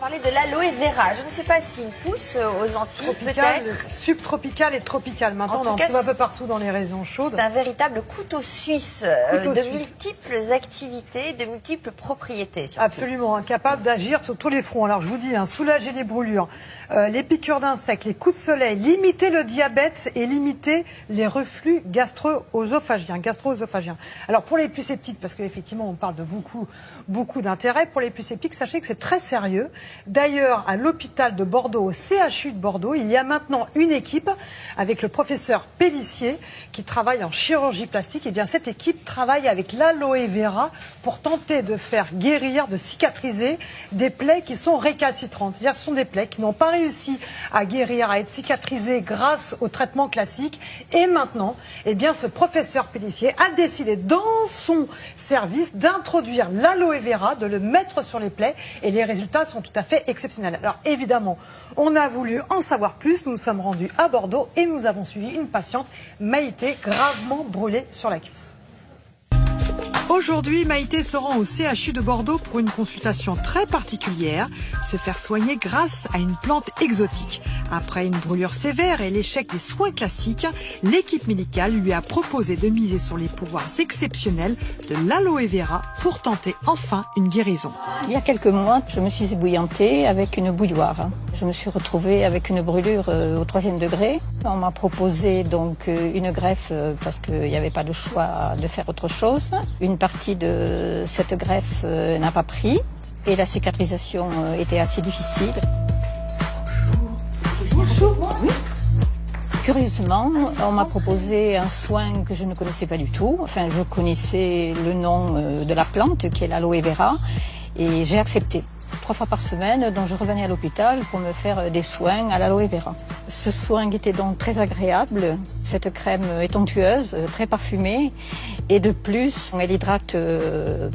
Parler de l'aloe vera. Je ne sais pas s'il pousse aux Antilles, peut-être. Subtropical et tropical. Maintenant, on en trouve un peu partout dans les régions chaudes. C'est un véritable couteau suisse multiples activités, de multiples propriétés. Surtout. Absolument, incapable d'agir sur tous les fronts. Alors je vous dis, soulager les brûlures, les piqûres d'insectes, les coups de soleil, limiter le diabète et limiter les reflux gastro-œsophagiens. Alors pour les plus sceptiques, parce qu'effectivement on parle de beaucoup d'intérêt, pour les plus sceptiques, sachez que c'est très sérieux. D'ailleurs, à l'hôpital de Bordeaux, au CHU de Bordeaux, il y a maintenant une équipe avec le professeur Pellissier qui travaille en chirurgie plastique. Et bien cette équipe travaille avec l'aloe vera pour tenter de faire guérir, de cicatriser des plaies qui sont récalcitrantes. C'est-à-dire que ce sont des plaies qui n'ont pas réussi à guérir, à être cicatrisées grâce au traitement classique. Et maintenant, eh bien, ce professeur Pellissier a décidé dans son service d'introduire l'aloe vera, de le mettre sur les plaies. Et les résultats sont tout à fait exceptionnels. Alors évidemment, on a voulu en savoir plus. Nous nous sommes rendus à Bordeaux et nous avons suivi une patiente, Maïté, gravement brûlée sur la cuisse. Aujourd'hui, Maïté se rend au CHU de Bordeaux pour une consultation très particulière, se faire soigner grâce à une plante exotique. Après une brûlure sévère et l'échec des soins classiques, l'équipe médicale lui a proposé de miser sur les pouvoirs exceptionnels de l'aloe vera pour tenter enfin une guérison. Il y a quelques mois, je me suis ébouillantée avec une bouilloire. Je me suis retrouvée avec une brûlure au 3e degré. On m'a proposé donc une greffe parce qu'il n'y avait pas de choix de faire autre chose. Une partie de cette greffe n'a pas pris et la cicatrisation était assez difficile. Bonjour. Oui. Curieusement, on m'a proposé un soin que je ne connaissais pas du tout. Enfin, je connaissais le nom de la plante qui est l'aloe vera et j'ai accepté. 3 fois par semaine, donc je revenais à l'hôpital pour me faire des soins à l'aloe vera. Ce soin était donc très agréable. Cette crème est onctueuse, très parfumée et de plus, elle hydrate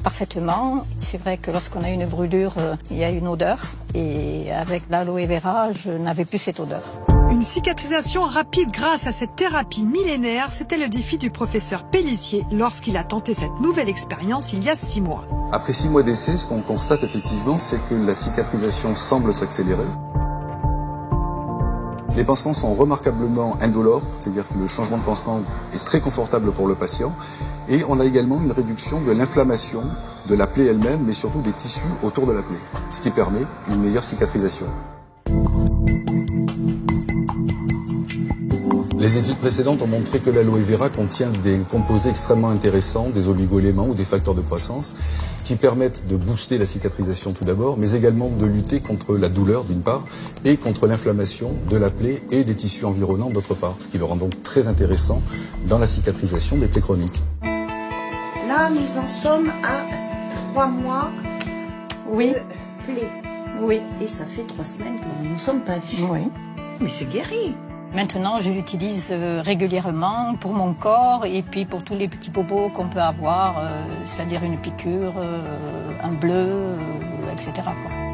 parfaitement. C'est vrai que lorsqu'on a une brûlure, il y a une odeur et avec l'aloe vera, je n'avais plus cette odeur. Une cicatrisation rapide grâce à cette thérapie millénaire, c'était le défi du professeur Pellissier lorsqu'il a tenté cette nouvelle expérience il y a 6 mois. Après 6 mois d'essai, ce qu'on constate effectivement, c'est que la cicatrisation semble s'accélérer. Les pansements sont remarquablement indolores, c'est-à-dire que le changement de pansement est très confortable pour le patient. Et on a également une réduction de l'inflammation de la plaie elle-même, mais surtout des tissus autour de la plaie, ce qui permet une meilleure cicatrisation. Les études précédentes ont montré que l'aloe vera contient des composés extrêmement intéressants, des oligo-éléments ou des facteurs de croissance, qui permettent de booster la cicatrisation tout d'abord, mais également de lutter contre la douleur d'une part, et contre l'inflammation de la plaie et des tissus environnants d'autre part, ce qui le rend donc très intéressant dans la cicatrisation des plaies chroniques. Là, nous en sommes à 3 mois de plaie. Oui. Et ça fait 3 semaines que nous ne nous sommes pas vus. Oui. Mais c'est guéri. Maintenant, je l'utilise régulièrement pour mon corps et puis pour tous les petits bobos qu'on peut avoir, c'est-à-dire une piqûre, un bleu, etc. quoi.